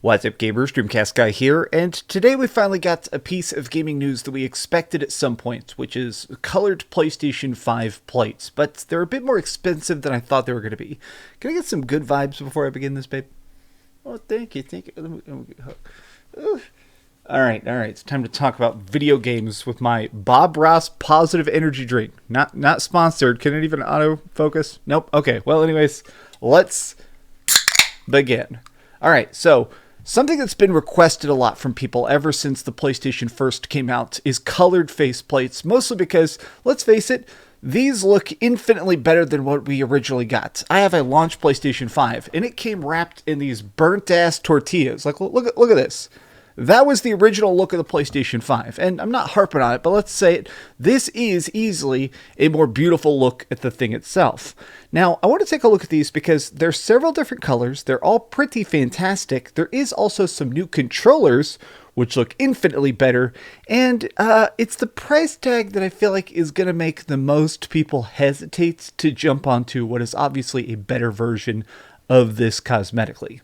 What's up, gamers? DreamcastGuy here, and today we finally got a piece of gaming news that we expected at some point, which is colored PlayStation 5 plates, but they're a bit more expensive than I thought they were going to be. Can I get some good vibes before I begin this, babe? Oh, thank you. Alright, it's time to talk about video games with my Bob Ross positive energy drink. Not sponsored. Can it even autofocus? Nope. Okay, well anyways, let's begin. Alright, so something that's been requested a lot from people ever since the PlayStation first came out is colored faceplates, mostly because, let's face it, these look infinitely better than what we originally got. I have a launch PlayStation 5, and it came wrapped in these burnt-ass tortillas. Like, look at this. That was the original look of the PlayStation 5, and I'm not harping on it, but let's say it, this is easily a more beautiful look at the thing itself. Now, I want to take a look at these because there's several different colors, they're all pretty fantastic, there is also some new controllers, which look infinitely better, and it's the price tag that I feel like is going to make the most people hesitate to jump onto what is obviously a better version of this cosmetically.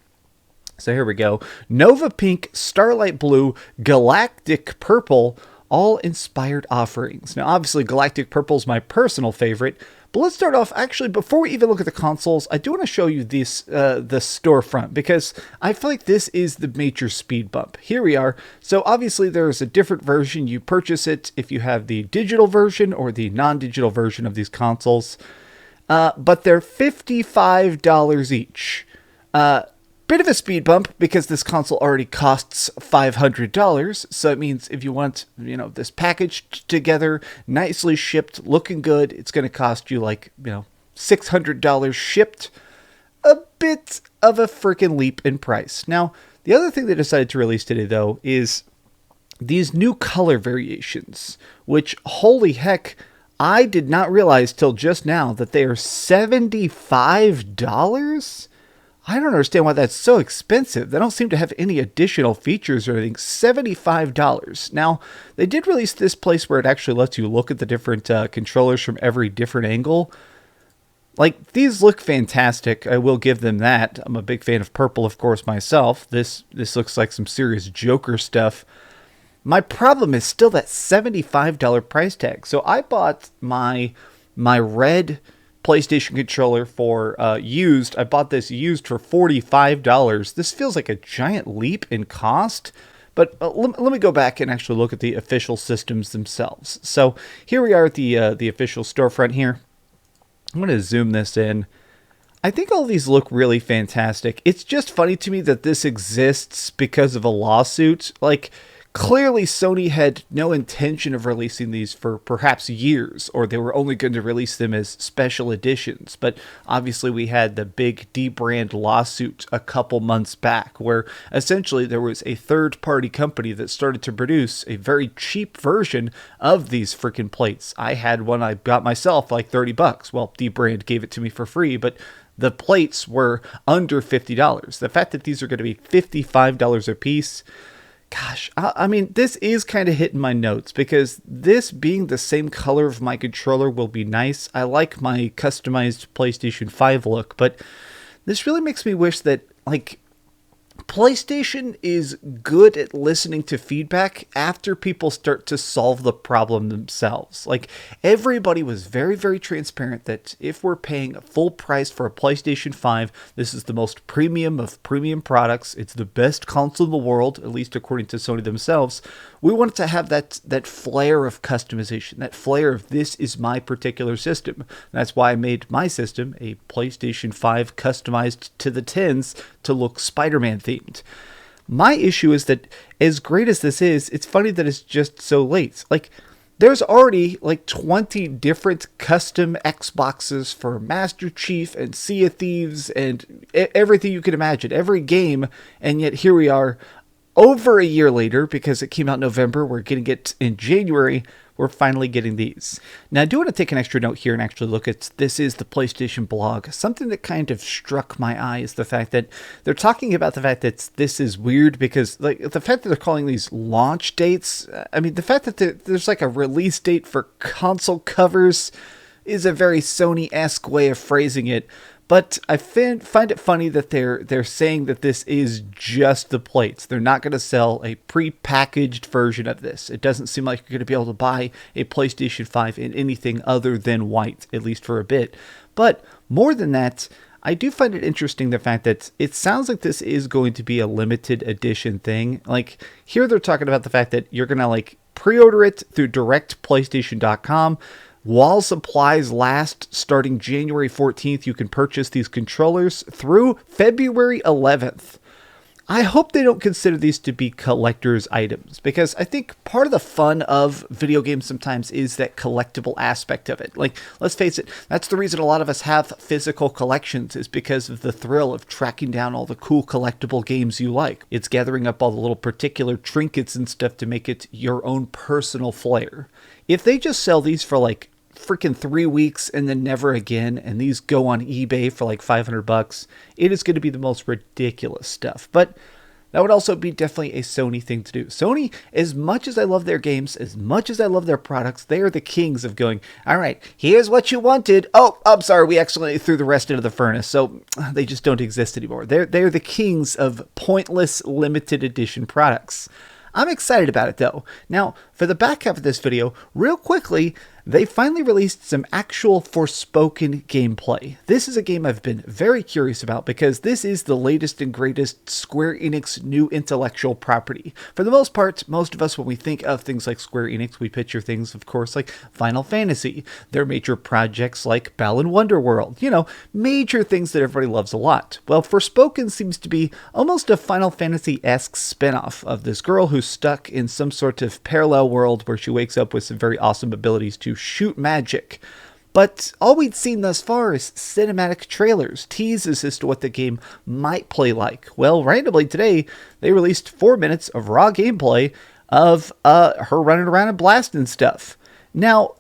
So here we go. Nova Pink, Starlight Blue, Galactic Purple, all inspired offerings. Now, obviously, Galactic Purple is my personal favorite, but let's start off, actually, before we even look at the consoles, I do want to show you this, the storefront, because I feel like this is the major speed bump. Here we are. So, obviously, there is a different version. You purchase it if you have the digital version or the non-digital version of these consoles, but they're $55 each. Bit of a speed bump because this console already costs $500, so it means if you want, this packaged together, nicely shipped, looking good, it's going to cost you like, $600 shipped. A bit of a freaking leap in price. Now, the other thing they decided to release today, though, is these new color variations, which, holy heck, I did not realize till just now that they are $75? I don't understand why that's so expensive. They don't seem to have any additional features or anything. $75. Now, they did release this place where it actually lets you look at the different controllers from every different angle. Like, these look fantastic. I will give them that. I'm a big fan of purple, of course, myself. This looks like some serious Joker stuff. My problem is still that $75 price tag. So I bought my red PlayStation controller for used. I bought this used for $45. This feels like a giant leap in cost, but let me go back and actually look at the official systems themselves. So here we are at the official storefront here. I'm going to zoom this in. I think all these look really fantastic. It's just funny to me that this exists because of a lawsuit. Like, clearly, Sony had no intention of releasing these for perhaps years, or they were only going to release them as special editions. But obviously, we had the big D-brand lawsuit a couple months back, where essentially there was a third-party company that started to produce a very cheap version of these freaking plates. I had one I got myself like $30. Well, D-brand gave it to me for free, but the plates were under $50. The fact that these are going to be $55 a piece, gosh, I mean, this is kind of hitting my notes because this being the same color of my controller will be nice. I like my customized PlayStation 5 look, but this really makes me wish that, like, PlayStation is good at listening to feedback after people start to solve the problem themselves. Like, everybody was very, very transparent that if we're paying a full price for a PlayStation 5, this is the most premium of premium products. It's the best console in the world, at least according to Sony themselves. We wanted to have that flair of customization, that flair of this is my particular system. That's why I made my system a PlayStation 5 customized to the tins to look Spider-Man themed. My issue is that as great as this is, it's funny that it's just so late. Like, there's already like 20 different custom Xboxes for Master Chief and Sea of Thieves and everything you can imagine, every game, and yet here we are, over a year later, because it came out in November, we're getting it in January, we're finally getting these. Now, I do want to take an extra note here and actually look at This Is the PlayStation blog. Something that kind of struck my eye is the fact that they're talking about the fact that this is weird because, like, the fact that they're calling these launch dates, I mean, the fact that there's like a release date for console covers is a very Sony-esque way of phrasing it. But I find it funny that they're saying that this is just the plates. They're not going to sell a pre-packaged version of this. It doesn't seem like you're going to be able to buy a PlayStation 5 in anything other than white, at least for a bit. But more than that, I do find it interesting the fact that it sounds like this is going to be a limited edition thing. Like, here they're talking about the fact that you're going to, like, pre-order it through directplaystation.com. While supplies last, starting January 14th, you can purchase these controllers through February 11th. I hope they don't consider these to be collector's items, because I think part of the fun of video games sometimes is that collectible aspect of it. Like, let's face it, that's the reason a lot of us have physical collections, is because of the thrill of tracking down all the cool collectible games you like. It's gathering up all the little particular trinkets and stuff to make it your own personal flair. If they just sell these for like freaking 3 weeks and then never again, and these go on eBay for like $500, it is going to be the most ridiculous stuff. But that would also be definitely a Sony thing to do. Sony, as much as I love their games, as much as I love their products, they are the kings of going, all right, here's what you wanted. Oh, I'm sorry, we accidentally threw the rest into the furnace. So they just don't exist anymore. They're the kings of pointless limited edition products. I'm excited about it though. Now, for the back half of this video, real quickly, they finally released some actual Forspoken gameplay. This is a game I've been very curious about because this is the latest and greatest Square Enix new intellectual property. For the most part, most of us, when we think of things like Square Enix, we picture things, of course, like Final Fantasy, their major projects like Balan Wonderworld, you know, major things that everybody loves a lot. Well, Forspoken seems to be almost a Final Fantasy-esque spinoff of this girl who's stuck in some sort of parallel world where she wakes up with some very awesome abilities to shoot magic. But all we'd seen thus far is cinematic trailers, teases as to what the game might play like. Well, randomly today, they released 4 minutes of raw gameplay of her running around and blasting stuff. Now,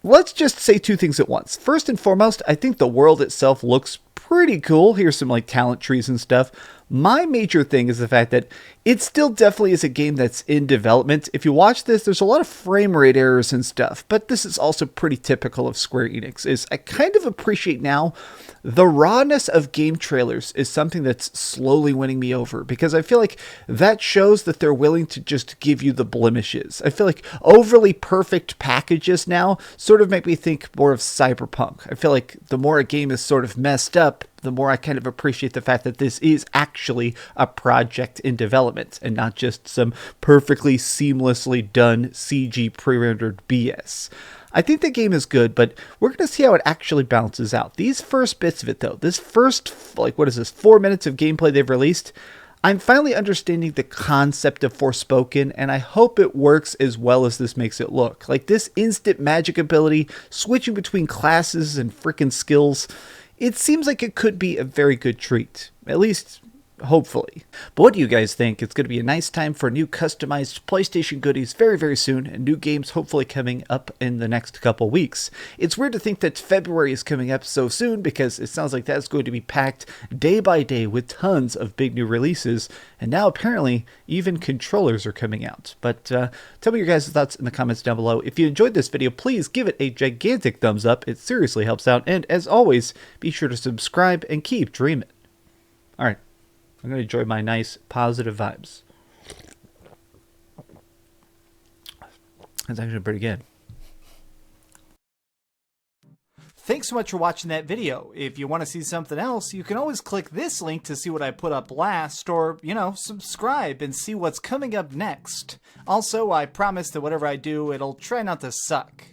let's just say two things at once. First and foremost, I think the world itself looks pretty cool. Here's some like talent trees and stuff. My major thing is the fact that it still definitely is a game that's in development. If you watch this, there's a lot of frame rate errors and stuff, but this is also pretty typical of Square Enix. Is I kind of appreciate now the rawness of game trailers is something that's slowly winning me over, because I feel like that shows that they're willing to just give you the blemishes. I feel like overly perfect packages now sort of make me think more of Cyberpunk. I feel like the more a game is sort of messed up, the more I kind of appreciate the fact that this is actually a project in development and not just some perfectly seamlessly done CG pre-rendered BS. I think the game is good, but we're going to see how it actually balances out. These first bits of it, though, this first, like, 4 minutes of gameplay they've released, I'm finally understanding the concept of Forspoken, and I hope it works as well as this makes it look. Like, this instant magic ability, switching between classes and freaking skills, it seems like it could be a very good treat. At least, hopefully. But what do you guys think? It's going to be a nice time for new customized PlayStation goodies very, very soon, and new games hopefully coming up in the next couple weeks. It's weird to think that February is coming up so soon, because it sounds like that's going to be packed day by day with tons of big new releases, and now apparently even controllers are coming out. But tell me your guys' thoughts in the comments down below. If you enjoyed this video, please give it a gigantic thumbs up. It seriously helps out, and as always, be sure to subscribe and keep dreaming. Alright. I'm going to enjoy my nice, positive vibes. That's actually pretty good. Thanks so much for watching that video. If you want to see something else, you can always click this link to see what I put up last, or, you know, subscribe and see what's coming up next. Also, I promise that whatever I do, it'll try not to suck.